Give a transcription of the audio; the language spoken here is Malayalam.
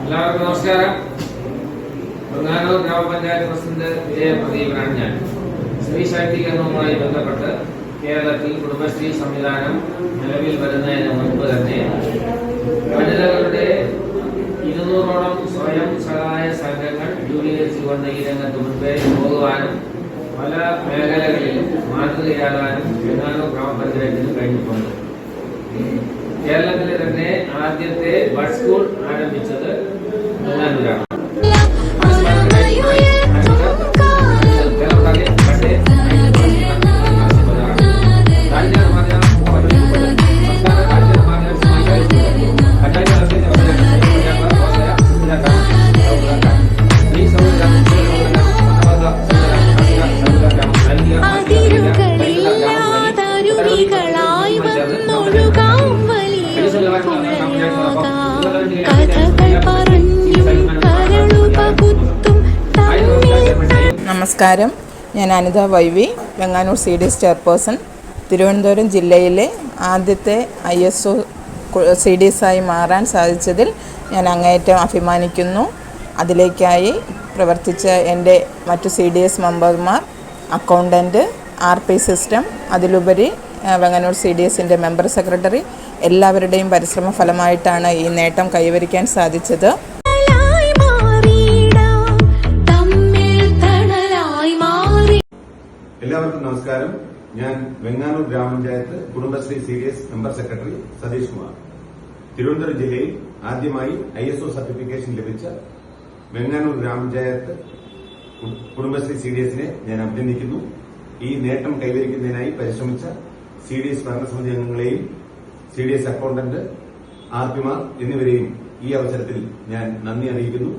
എല്ലാവർക്കും നമസ്കാരം. വെങ്ങാനൂർ ഗ്രാമപഞ്ചായത്ത് പ്രസിഡന്റ് വിജയപ്രദീപനാണ് ഞാൻ. സ്ത്രീ ശാക്തീകരണവുമായി ബന്ധപ്പെട്ട് കേരളത്തിൽ കുടുംബശ്രീ സംവിധാനം നിലവിൽ വരുന്നതിന് മുൻപ് തന്നെ വനിതകളുടെ 200ഓളം സ്വയം സഹായ സംഘങ്ങൾ രൂപീകരിച്ചുകൊണ്ട് ഈ രംഗത്ത് മുൻപേ പോകുവാനും പല മേഖലകളിലും മാതൃകയാകാനും വെങ്ങാനൂർ ഗ്രാമപഞ്ചായത്തിന് കഴിഞ്ഞിട്ടുണ്ട്. കേരളത്തിലെ തന്നെ ആദ്യത്തെ ബഡ് സ്കൂൾ ആരംഭിച്ചത് വെങ്ങാനൂരാണ്. നമസ്കാരം, ഞാൻ Anitha Y V, Venganoor CDS chairperson. Thiruvananthapuram ജില്ലയിലെ ആദ്യത്തെ ISO CDS ആയി മാറാൻ സാധിച്ചതിൽ ഞാൻ അങ്ങേയറ്റം അഭിമാനിക്കുന്നു. അതിലേക്കായി പ്രവർത്തിച്ച എൻ്റെ മറ്റു CDS മെമ്പർമാർ, അക്കൗണ്ടൻറ്റ്, RP സിസ്റ്റം, അതിലുപരി വെങ്ങാനൂർ CDSൻ്റെ മെമ്പർ സെക്രട്ടറി, എല്ലാവരുടെയും പരിശ്രമ ഫലമായിട്ടാണ് ഈ നേട്ടം കൈവരിക്കാൻ സാധിച്ചത്. എല്ലാവർക്കും നമസ്കാരം. ഞാൻ വെങ്ങാനൂർ ഗ്രാമപഞ്ചായത്ത് Kudumbashree CDS member secretary Satheesh Kumar. Thiruvananthapuram ജില്ലയിൽ ആദ്യമായി ISO സർട്ടിഫിക്കേഷൻ ലഭിച്ച വെങ്ങാനൂർ ഗ്രാമപഞ്ചായത്ത് കുടുംബശ്രീ CDSനെ ഞാൻ അഭിനന്ദിക്കുന്നു. ഈ നേട്ടം കൈവരിക്കുന്നതിനായി പരിശ്രമിച്ച CDS ഭരണസമിതി അംഗങ്ങളെയും CDS അക്കൗണ്ടന്റ്, RPമാർ എന്നിവരെയും ഈ അവസരത്തിൽ ഞാൻ നന്ദി അറിയിക്കുന്നു.